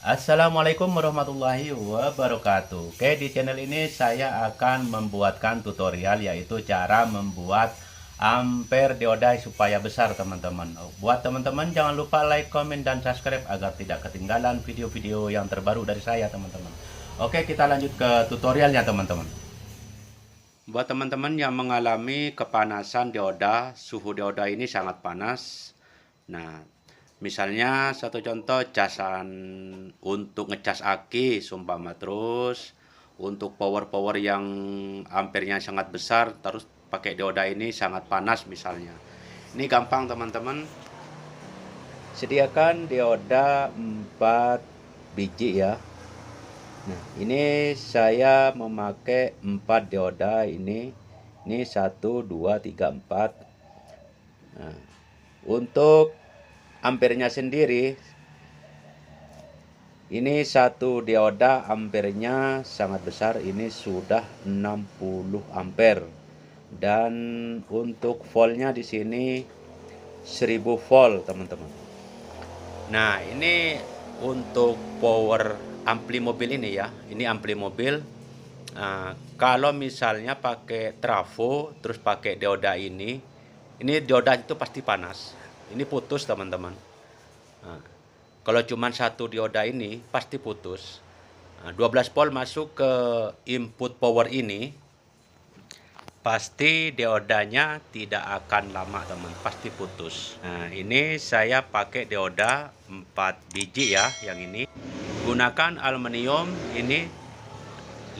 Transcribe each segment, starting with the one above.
Assalamualaikum warahmatullahi wabarakatuh. Oke, di channel ini saya akan membuatkan tutorial yaitu cara membuat ampere diode supaya besar, teman-teman. Buat teman-teman jangan lupa like, komen, dan subscribe agar tidak ketinggalan video-video yang terbaru dari saya, teman-teman. Oke, kita lanjut ke tutorialnya, teman-teman. Buat teman-teman yang mengalami kepanasan dioda, suhu dioda ini sangat panas. Nah, misalnya satu contoh casan untuk ngecas aki sumpama, terus untuk power yang ampernya sangat besar terus pakai dioda ini sangat panas misalnya. Ini gampang, teman-teman. Sediakan dioda 4 biji ya. Nah, ini saya memakai 4 dioda ini. Ini 1 2 3 4. Nah, untuk ampernya sendiri, ini satu dioda ampernya sangat besar, ini sudah 60 ampere. Dan untuk voltnya di sini 1000 volt, teman-teman. Nah, ini untuk power ampli mobil ini ya. Ini ampli mobil. Kalau misalnya pakai trafo terus pakai dioda ini dioda itu pasti panas. Ini putus, teman-teman. Nah, kalau cuma satu dioda ini pasti putus. 12 volt masuk ke input power ini, pasti diodanya tidak akan lama, teman, pasti putus. Nah, ini saya pakai dioda 4 biji ya, yang ini. Gunakan aluminium ini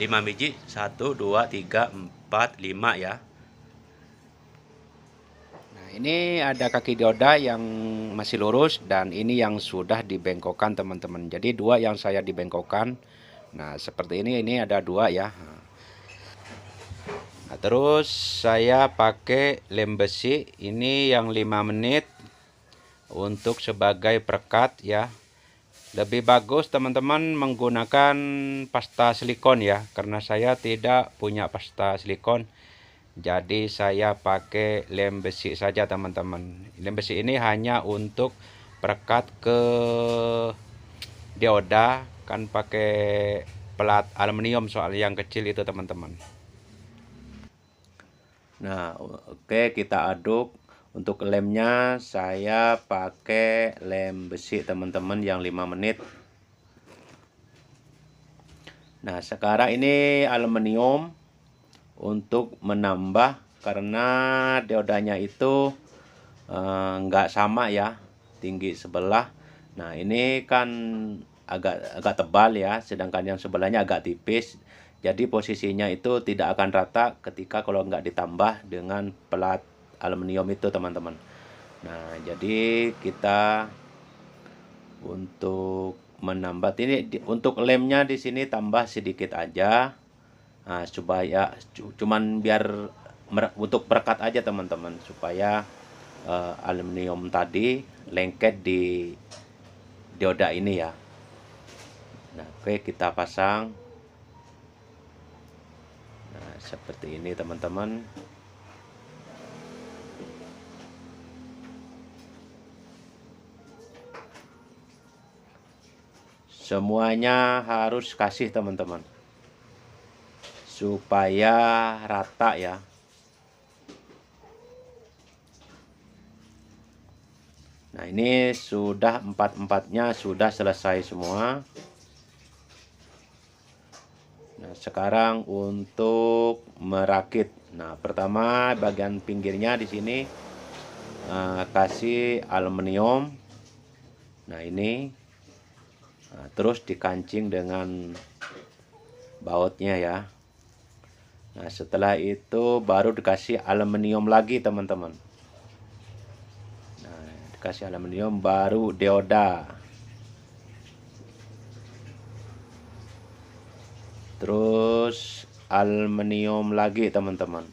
5 biji, 1 2 3 4 5 ya. Ini ada kaki dioda yang masih lurus dan ini yang sudah dibengkokkan, teman-teman. Jadi dua yang saya dibengkokkan. Nah, seperti ini ada dua ya. Nah, terus saya pakai lem besi ini yang 5 menit untuk sebagai perekat ya. Lebih bagus teman-teman menggunakan pasta silikon ya, karena saya tidak punya pasta silikon. Jadi saya pakai lem besi saja, teman-teman. Lem besi ini hanya untuk perekat ke dioda, kan pakai pelat aluminium soal yang kecil itu, teman-teman. Nah, oke, kita aduk. Untuk lemnya saya pakai lem besi, teman-teman, yang 5 menit. Nah, sekarang ini aluminium untuk menambah, karena diodanya itu nggak sama ya tinggi sebelah. Nah, ini kan agak tebal ya, sedangkan yang sebelahnya agak tipis. Jadi posisinya itu tidak akan rata ketika kalau nggak ditambah dengan pelat aluminium itu, teman-teman. Nah, jadi kita untuk menambah ini untuk lemnya di sini tambah sedikit aja. Nah, supaya cuman biar untuk perekat aja, teman-teman, supaya aluminium tadi lengket di dioda ini ya. Nah, oke, kita pasang. Nah, seperti ini, teman-teman. Semuanya harus kasih, teman-teman, supaya rata ya. Nah, ini sudah empat-empatnya sudah selesai semua. Nah, sekarang untuk merakit. Nah, pertama bagian pinggirnya di sini kasih aluminium. Nah, ini terus dikancing dengan bautnya ya. Nah, setelah itu baru dikasih aluminium lagi, teman-teman. Nah, dikasih aluminium baru dioda. Terus aluminium lagi, teman-teman.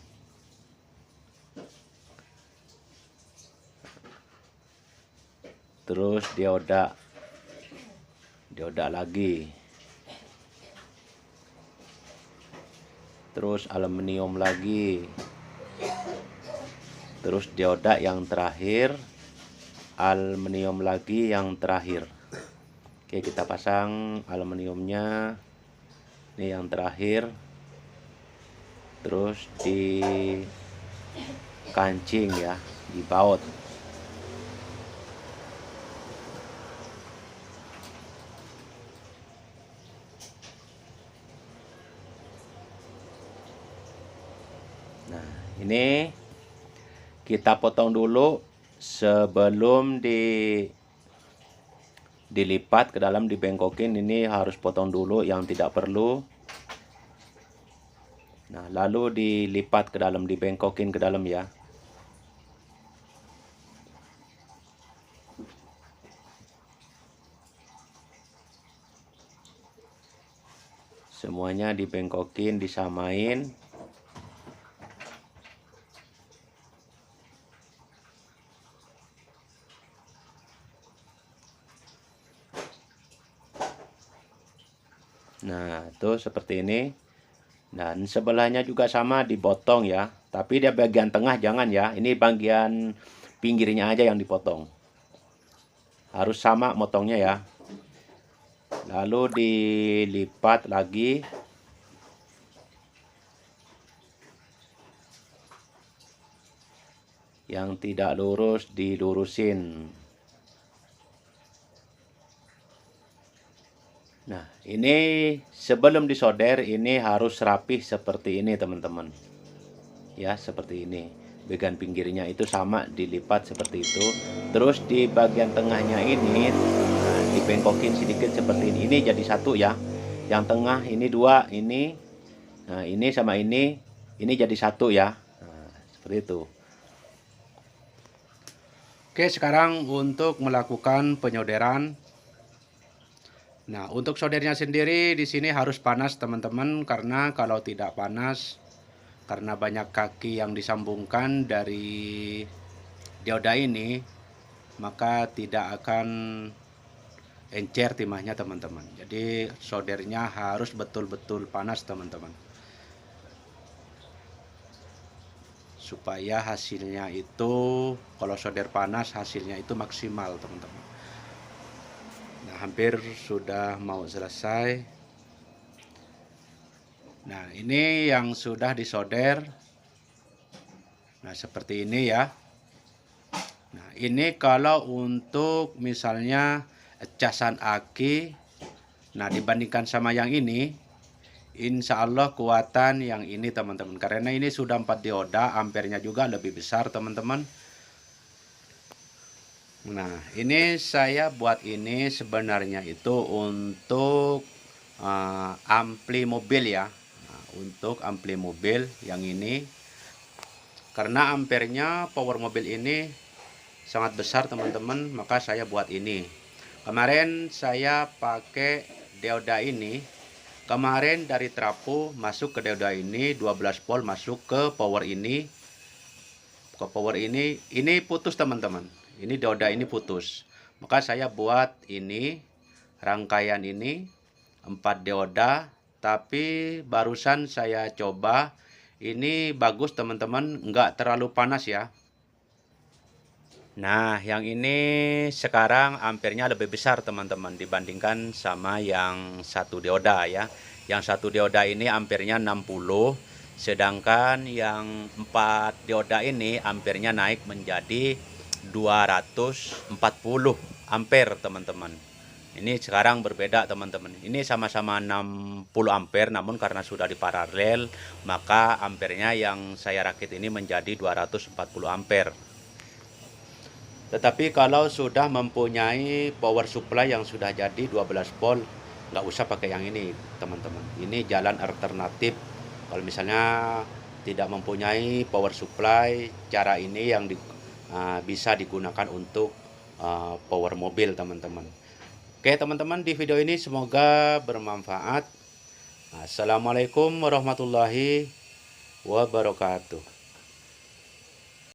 Terus dioda lagi. Terus aluminium lagi. Terus dioda yang terakhir, aluminium lagi yang terakhir. Oke, kita pasang aluminiumnya. Ini yang terakhir. Terus di kancing ya, dibaut. Nah, ini kita potong dulu sebelum dilipat ke dalam, dibengkokin. Ini harus potong dulu yang tidak perlu. Nah, lalu dilipat ke dalam, dibengkokin ke dalam ya. Semuanya dibengkokin, disamain. Nah, tuh seperti ini. Dan sebelahnya juga sama, dipotong ya. Tapi dia bagian tengah jangan ya. Ini bagian pinggirnya aja yang dipotong. Harus sama motongnya ya. Lalu dilipat lagi. Yang tidak lurus dilurusin. Nah, ini sebelum disolder ini harus rapih seperti ini teman-teman. Ya, seperti ini. Bagian pinggirnya itu sama, dilipat seperti itu. Terus di bagian tengahnya ini dibengkokin sedikit seperti ini. Ini jadi satu ya. Yang tengah ini dua, ini. Nah, ini sama ini jadi satu ya. Nah, seperti itu. Oke, sekarang untuk melakukan penyolderan. Nah, untuk soldernya sendiri di sini harus panas teman-teman, karena kalau tidak panas, karena banyak kaki yang disambungkan dari dioda ini, maka tidak akan encer timahnya teman-teman. Jadi soldernya harus betul-betul panas teman-teman, supaya hasilnya itu, kalau solder panas hasilnya itu maksimal teman-teman. Nah, hampir sudah mau selesai. Nah, ini yang sudah disolder. Nah, seperti ini ya. Nah, ini kalau untuk misalnya casan aki, nah dibandingkan sama yang ini, insya Allah kuatan yang ini teman-teman. Karena ini sudah 4 dioda, ampernya juga lebih besar teman-teman. Nah, ini saya buat ini sebenarnya itu untuk ampli mobil ya. Nah, untuk ampli mobil yang ini, karena ampernya power mobil ini sangat besar teman-teman, maka saya buat ini. Kemarin saya pakai dioda ini. Kemarin dari trafo masuk ke dioda ini 12 volt, masuk ke power ini. Ke power ini putus teman-teman. Ini dioda ini putus. Maka saya buat ini rangkaian ini 4 dioda, tapi barusan saya coba ini bagus teman-teman, enggak terlalu panas ya. Nah, yang ini sekarang ampernya lebih besar teman-teman dibandingkan sama yang satu dioda ya. Yang satu dioda ini ampernya 60, sedangkan yang 4 dioda ini ampernya naik menjadi 240 ampere teman-teman. Ini sekarang berbeda teman-teman. Ini sama-sama 60 ampere, namun karena sudah diparalel, maka ampernya yang saya rakit ini menjadi 240 ampere. Tetapi kalau sudah mempunyai power supply yang sudah jadi 12 volt, nggak usah pakai yang ini teman-teman. Ini jalan alternatif. Kalau misalnya tidak mempunyai power supply, cara ini yang bisa digunakan untuk power mobil teman-teman. Oke teman-teman, di video ini semoga bermanfaat. Assalamualaikum warahmatullahi wabarakatuh.